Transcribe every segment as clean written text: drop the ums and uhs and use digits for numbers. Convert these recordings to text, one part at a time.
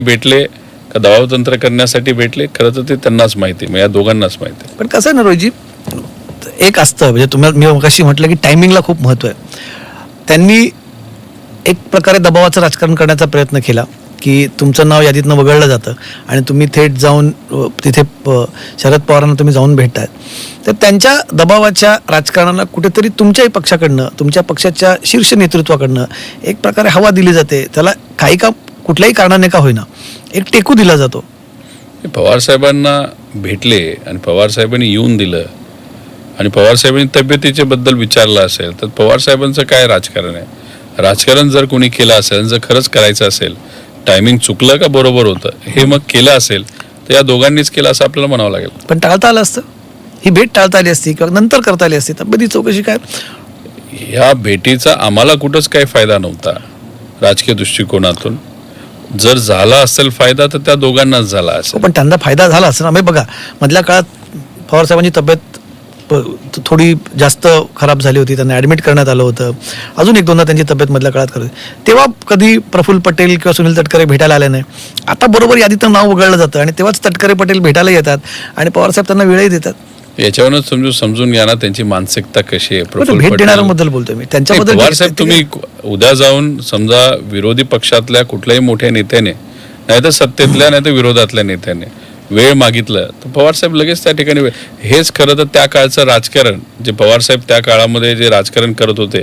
भेटले का दबावतंत्र करण्यासाठी भेटले, खरं तर ते त्यांनाच माहिती, या दोघांनाच माहिती. पण कसं आहे ना रोहितजी, एक असतं म्हणजे तुम्हाला मी कशी म्हटलं की टायमिंगला खूप महत्त्व आहे. त्यांनी एक प्रकारे दबावाचं राजकारण करण्याचा प्रयत्न केला की तुमचं नाव यादीतनं वगळलं जातं आणि तुम्ही थेट जाऊन तिथे शरद पवारांना तुम्ही जाऊन भेटतायत. तर त्यांच्या दबावाच्या राजकारणाला कुठेतरी तुमच्याही पक्षाकडनं, तुमच्या पक्षाच्या शीर्ष नेतृत्वाकडनं एक प्रकारे हवा दिली जाते. त्याला काही का कुठल्याही कारणाने का होईना एक टेकू दिला जातो. पवार साहेबांना भेटले आणि पवार साहेबांनी येऊन दिलं आणि पवार साहेबांनी तब्येतीच्या बद्दल विचारलं असेल तर पवार साहेबांचं काय राजकारण आहे. राजकारण जर कोणी केलं असेल, जर खरंच करायचं असेल, टायमिंग चुकलं का बरोबर होतं हे मग केलं असेल तर या दोघांनीच केलं असं आपल्याला म्हणावं लागेल. पण टाळता आलं असतं, ही भेट टाळता आली असती किंवा नंतर करता आली असती. तब्येती चौकशी काय, ह्या भेटीचा आम्हाला कुठंच काही फायदा नव्हता राजकीय दृष्टिकोनातून. जर झाला असेल फायदा तर त्या दोघांनाच झाला असेल. पण त्यांना फायदा झाला असं ना. बघा, मधल्या काळात पवार साहेबांची तब्येत थोडी जास्त खराब झाली होती, त्यांना ॲडमिट करण्यात आलं होतं. अजून एक दोनदा त्यांची तब्येत मधल्या काळात खराब, तेव्हा कधी प्रफुल्ल पटेल किंवा सुनील तटकरे भेटायला आले नाही. आता बरोबर यादीतनं नाव वगळलं जातं आणि तेव्हाच तटकरे पटेल भेटायला येतात आणि पवारसाहेब त्यांना वेळही देतात. याच्यावरूनच समजून घ्या ना त्यांची मानसिकता कशी आहे. भेट देणाऱ्याबद्दल बोलतोय मी, त्यांच्याबद्दल. पवार साहेब, तुम्ही उद्या जाऊन समजा विरोधी पक्षातल्या कुठल्याही मोठ्या नेत्याने, नाही तर सत्तेतल्या नाही तर विरोधातल्या नेत्याने वेळ मागितलं तर पवार साहेब लगेच त्या ठिकाणी हेच खरं तर त्या काळचं राजकारण, जे पवार साहेब त्या काळामध्ये जे राजकारण करत होते,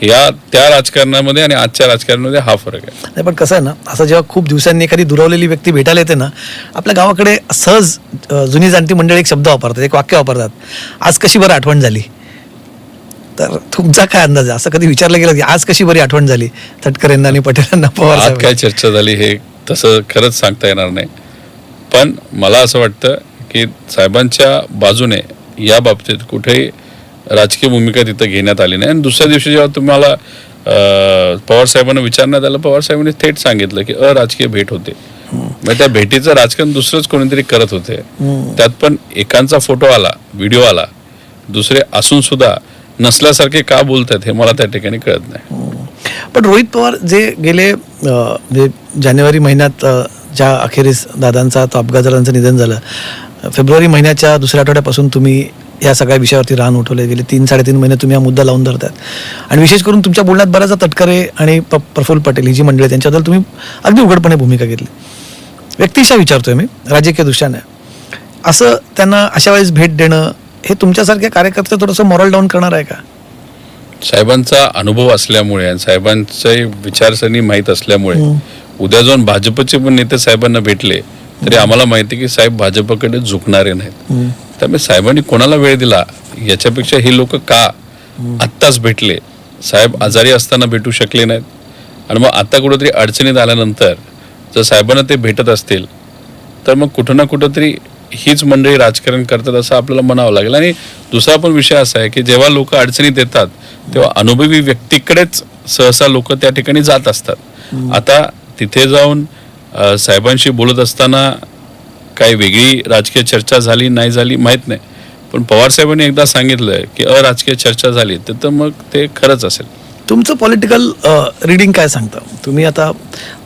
त्या राजकारणामध्ये आणि आजच्या राजकारणामध्ये हा फरक आहे. नाही पण कसं आहे ना, असं जेव्हा खूप दिवसांनी एखादी दुरावलेली व्यक्ती भेटायला येते ना, आपल्या गावाकडे सहज जुनी जाणती मंडळी एक शब्द वापरतात, एक वाक्य वापरतात, आज कशी बरं आठवण झाली. तर तुमचा काय अंदाज आहे, असं कधी विचारलं गेलं की आज कशी बरी आठवण झाली तटकरेंना आणि पटेलांना पवार आज काय चर्चा झाली हे तसं खरंच सांगता येणार नाही. पण मला असं वाटतं की साहेबांच्या बाजूने या बाबतीत कुठेही राजकीय भूमिका तिथं घेण्यात आली नाही. आणि दुसऱ्या दिवशी जेव्हा तुम्हाला पवार साहेबांना विचारण्यात आलं, पवार साहेबांनी थेट सांगितलं की अराजकीय भेट होते. म्हणजे त्या भेटीचं राजकारण दुसरंच कोणीतरी करत होते. त्यात पण एकांचा फोटो आला, व्हिडिओ आला, दुसरे असून सुद्धा नसल्यासारखे का बोलतात हे मला त्या ठिकाणी कळत नाही. पण रोहित पवार जे गेले जानेवारी महिन्यात ज्या अखेरीस दादांचा तो अपघात झाला, त्यांचं निधन झालं, फेब्रुवारी महिन्याच्या दुसऱ्या आठवड्यापासून तुम्ही या सगळ्या विषयावरती रान उठवले. गेले 3-3.5 महिने तुम्ही हा मुद्दा लावून धरतात आणि विशेष करून तुमच्या बोलण्यात बऱ्याचदा तटकरे आणि प्रफुल्ल पटेल ही जी मंडळी त्यांच्याबद्दल तुम्ही अगदी उघडपणे भूमिका घेतली. व्यक्तिशः विचारतोय मी, राजकीय दृष्ट्याने असं त्यांना अशा वेळेस भेट देणं हे तुमच्यासारख्या कार्यकर्ते थोडंसं मॉरल डाऊन करणार आहे का? साहेबांचा अनुभव असल्यामुळे आणि साहेबांचे विचारसरणी माहीत असल्यामुळे उद्या जाऊन भाजपचे पण नेते साहेबांना भेटले तरी आम्हाला माहिती की साहेब भाजपकडे झुकणारे नाहीत. त्यामुळे साहेबांनी कोणाला वेळ दिला याच्यापेक्षा हे लोक का आत्ताच भेटले, साहेब आजारी असताना भेटू शकले नाहीत आणि मग आता कुठंतरी अडचणीत आल्यानंतर जर साहेबांना ते भेटत असतील तर मग कुठं ना कुठंतरी हीच मंडळी राजकारण करतात असं आपल्याला म्हणावं लागेल. आणि दुसरा पण विषय असा आहे की जेव्हा लोक अडचणीत येतात तेव्हा अनुभवी व्यक्तीकडेच सहसा लोक त्या ठिकाणी जात असतात. आता तिथे जाऊन साहेबांशी बोलत असताना काही वेगळी राजकीय चर्चा झाली नाही झाली माहीत नाही, पण पवार साहेबांनी एकदा सांगितलं की अराजकीय चर्चा झाली तर मग ते खरंच असेल. तुमचं पॉलिटिकल रिडिंग काय सांगतं? तुम्ही आता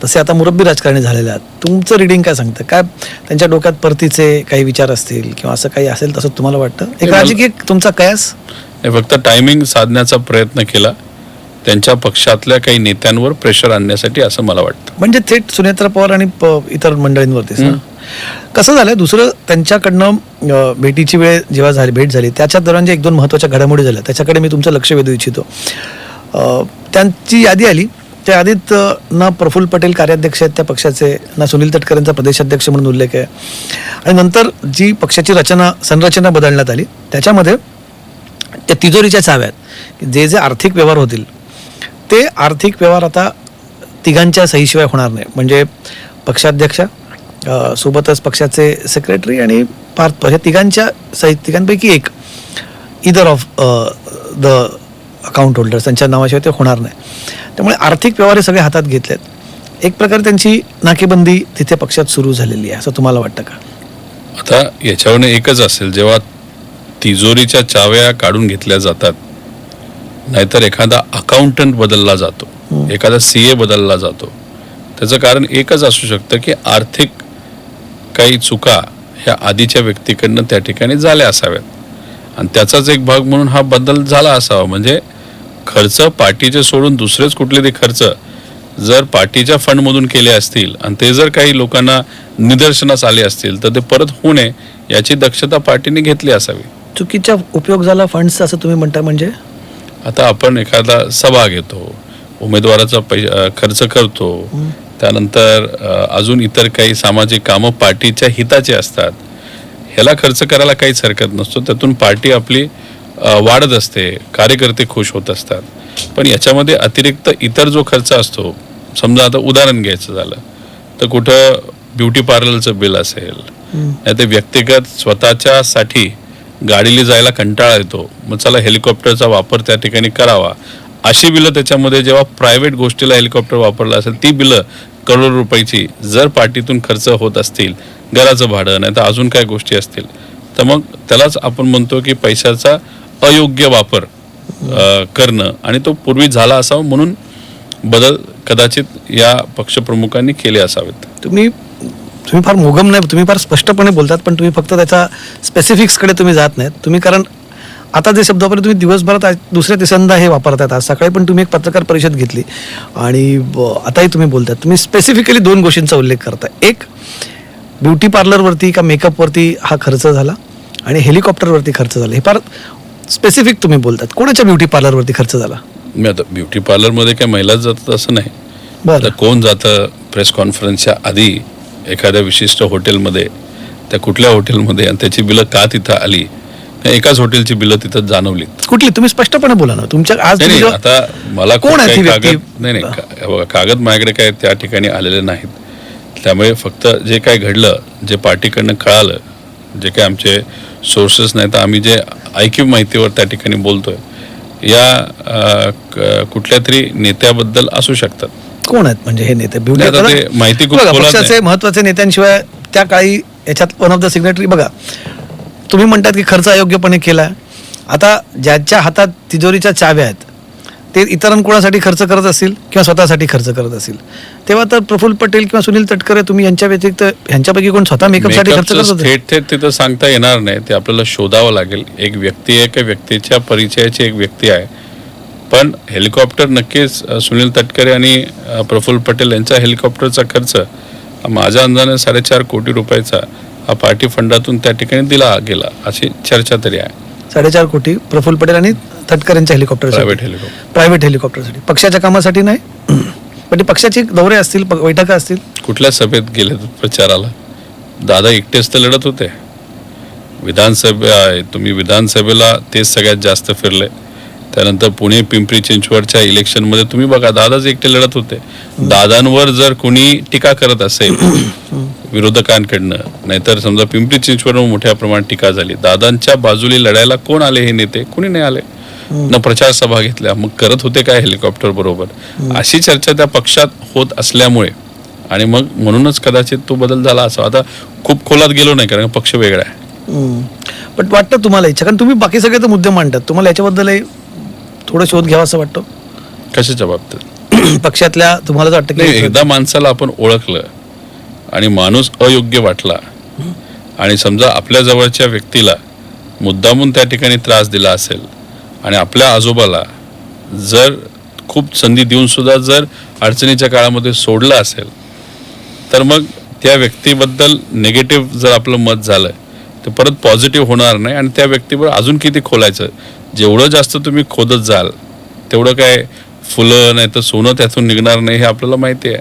तसे आता मुरब्बी राजकारणी झालेले आहात, तुमचं रिडिंग काय सांगतं? काय त्यांच्या डोक्यात परतीचे काही विचार असतील किंवा असं काही असेल तसं तुम्हाला वाटतं? एक राजकीय तुमचा कयास? फक्त टायमिंग साधण्याचा प्रयत्न केला त्यांच्या पक्षातल्या काही नेत्यांवर प्रेशर आणण्यासाठी असं मला वाटतं. म्हणजे थेट सुनेत्रा पवार आणि इतर मंडळींवरतीच. कसं झालं, दुसरं त्यांच्याकडनं भेटीची वेळ जेव्हा झाली, भेट झाली त्याच्या दरम्यान जे 1-2 महत्त्वाच्या घडामोडी झाल्या त्याच्याकडे मी तुमचं लक्ष वेधू इच्छितो. त्यांची यादी आली, त्या यादीत ना प्रफुल्ल पटेल कार्याध्यक्ष आहेत त्या पक्षाचे, ना सुनील तटकरेंचा प्रदेशाध्यक्ष म्हणून उल्लेख आहे. आणि नंतर जी पक्षाची संरचना बदलण्यात आली त्याच्यामध्ये त्या तिजोरीच्या चाव्यात जे आर्थिक व्यवहार होतील ते आर्थिक व्यवहार आता तिघांच्या सहीशिवाय होणार नाही. म्हणजे पक्षाध्यक्ष सोबतच पक्षाचे सेक्रेटरी आणि पार्थ, ह्या तिघांपैकी एक इदर ऑफ द अकाउंट होल्डर्स त्यांच्या नावाशिवाय ते होणार नाही. त्यामुळे आर्थिक व्यवहार हे सगळे हातात घेतलेत. एक प्रकारे त्यांची नाकेबंदी तिथे पक्षात सुरू झालेली आहे असं तुम्हाला वाटतं का? आता याच्यावरून एकच असेल, जेव्हा तिजोरीच्या चाव्या काढून घेतल्या जातात, नाहीतर एखादा अकाउंटंट बदलला जातो, एखादा CA बदलला जातो, त्याचं कारण एकच असू शकतं की आर्थिक काही चुका ह्या आधीच्या व्यक्तीकडनं त्या ठिकाणी झाल्या असाव्यात आणि त्याचाच एक भाग म्हणून हा बदल झाला असावा. म्हणजे खर्च पार्टीचे सोडून दुसरेच कुठले ते खर्च जर पार्टीच्या फंडमधून केले असतील आणि ते जर काही लोकांना निदर्शनास आले असतील तर ते परत होऊ नये याची दक्षता पार्टीने घेतली असावी. चुकीचा उपयोग झाला फंड्स असं तुम्ही म्हणता म्हणजे? आता आपण एखादा सभा घेतो, उमेदवाराचा खर्च करतो, त्यानंतर अजून इतर काही सामाजिक कामं पार्टीच्या हिताचे असतात, ह्याला खर्च करायला काहीच हरकत नसतो. त्यातून पार्टी आपली वाढत असते, कार्यकर्ते खुश होत असतात. पण याच्यामध्ये अतिरिक्त इतर जो खर्च असतो, समजा आता उदाहरण घ्यायचं झालं तर कुठं ब्युटी पार्लरचं बिल असेल, नाही तर व्यक्तिगत स्वतःच्यासाठी गाडीला जायला कंटाळा येतो, मग चला हेलिकॉप्टरचा वापर त्या ठिकाणी करावा, अशी बिलं त्याच्यामध्ये जेव्हा प्रायव्हेट गोष्टीला हेलिकॉप्टर वापरलं असेल ती बिलं करोड रुपयाची जर पार्टीतून खर्च होत असतील, घराचं भाडं नाही तर अजून काय गोष्टी असतील, तर मग त्यालाच आपण म्हणतो की पैशाचा अयोग्य वापर करणं आणि तो पूर्वी झाला असावा. म्हणून बदल कदाचित या पक्षप्रमुखांनी केले असावेत. तुम्ही फार मोगम नाही, तुम्ही फार स्पष्टपणे बोलतात, पण तुम्ही फक्त त्याच्या स्पेसिफिक्सकडे तुम्ही जात नाहीत. तुम्ही कारण आता जे शब्द वापरले तुम्ही दिवसभरात दुसऱ्या तिसऱ्यांदा हे वापरतात. आज सकाळी पण तुम्ही एक पत्रकार परिषद घेतली आणि आताही तुम्ही बोलतात. तुम्ही स्पेसिफिकली 2 गोष्टींचा उल्लेख करता. एक, ब्युटी पार्लरवरती का मेकअपवरती हा खर्च झाला आणि हेलिकॉप्टरवरती खर्च झाला. हे फार स्पेसिफिक तुम्ही बोलतात. कोणाच्या ब्युटी पार्लरवरती खर्च झाला? मी आता ब्युटी पार्लरमध्ये काय महिलाच जातात असं नाही. बरं, कोण जातं प्रेस कॉन्फरन्सच्या आधी एखाद्या विशिष्ट हॉटेलमध्ये, त्या कुठल्या हॉटेलमध्ये आणि त्याची बिलं का तिथं आली, एकाच हॉटेलची बिलं तिथं जाणवली. कुठली? तुम्ही स्पष्टपणे बोला ना. तुमच्या आज नाही, आता मला कोण आहे ती व्यक्ती? नाही बघा, कागद माझ्याकडे काय त्या ठिकाणी आलेले नाहीत. त्यामुळे फक्त जे काय घडलं, जे पार्टीकडनं कळालं, जे काय आमचे सोर्सेस नाही तर आम्ही जे ऐकीव माहितीवर त्या ठिकाणी बोलतोय, या कुठल्या तरी नेत्याबद्दल असू शकतात. कोण आहेत म्हणजे हे नेते? नाही, आता ते माहिती खूप खोलात नाही. पक्षाचे महत्वाचे नेत्यांशिवाय त्या काळी याच्यात वन ऑफ द सिग्नेटरी बघा, तुम्ही म्हणतात की खर्च अयोग्यपणे केला. आता ज्याच्या हातात तिजोरीच्या चाव्या आहेत ते इतरांकोणासाठी खर्च करत असतील किंवा स्वतःसाठी खर्च करत असतील, तेव्हा तर प्रफुल्ल पटेल किंवा सुनील तटकरे तुम्ही यांच्या व्यतिरिक्त ह्यांच्यापैकी कोण स्वतः मेकअपसाठी खर्च करत होते? थेट तिथं सांगता येणार नाही. ते आपल्याला शोधावं लागेल. एक व्यक्ती आहे, एका व्यक्तीच्या परिचयाची एक व्यक्ती आहे. पण हेलिकॉप्टर नक्कीच सुनील तटकरे आणि प्रफुल्ल पटेल यांचा हेलिकॉप्टरचा खर्च माझ्या अंदाजाने 4.5 कोटी रुपयाचा हा पार्टी फंडातून त्या ठिकाणी दिला गेला अशी चर्चा तरी आहे. 4.5 कोटी प्रफुल्ल पटेल आणि तटकरेंच्या हेलिकॉप्टर, प्रायव्हेट हेलिकॉप्टरसाठी, पक्षाच्या कामासाठी नाही. पण ते पक्षाचे दौरे असतील, बैठका असतील. कुठल्या सभेत गेले प्रचाराला? दादा एकटेच तर लढत होते. तुम्ही विधानसभेला तेच सगळ्यात जास्त फिरले. त्यानंतर पुणे पिंपरी चिंचवडच्या इलेक्शनमध्ये तुम्ही बघा, दादाच एकटे लढत होते. दादांवर जर कोणी टीका करत असेल विरोधकांकडनं, नाहीतर समजा पिंपरी चिंचवडवर मोठ्या प्रमाणात टीका झाली, दादांच्या बाजूला लढायला कोण आले? हे नेते कोणी नाही आले. न प्रचार सभा घेतल्या, मग करत होते काय हेलिकॉप्टर बरोबर? अशी चर्चा त्या पक्षात होत असल्यामुळे आणि मग म्हणूनच कदाचित तो बदल झाला असा. आता खूप खोलात गेलो नाही कारण पक्ष वेगळा आहे. पण वाटतं तुम्हाला इच्छा, कारण तुम्ही बाकी सगळे तर मुद्दे मांडतात, तुम्हाला याच्याबद्दल थोडं शोध घ्यावा असं वाटतं? कशाच्या बाबतीत? पक्षातल्या तुम्हाला वाटतं की एकदा माणसाला आपण ओळखलं आणि माणूस अयोग्य वाटला आणि समजा आपल्या जवळच्या व्यक्तीला मुद्दामून त्या ठिकाणी त्रास दिला असेल आणि आपल्या आजोबाला जर खूप संधी देऊन सुद्धा जर अडचणीच्या काळामध्ये सोडलं असेल, तर मग त्या व्यक्तीबद्दल निगेटिव्ह जर आपलं मत झालं तर परत पॉझिटिव्ह होणार नाही आणि त्या व्यक्तीवर अजून किती खोलायचं? जेवढं जास्त तुम्ही खोदत जाल तेवढं काय फुलं नाही तर सोनं त्यातून निघणार नाही हे आपल्याला माहिती आहे.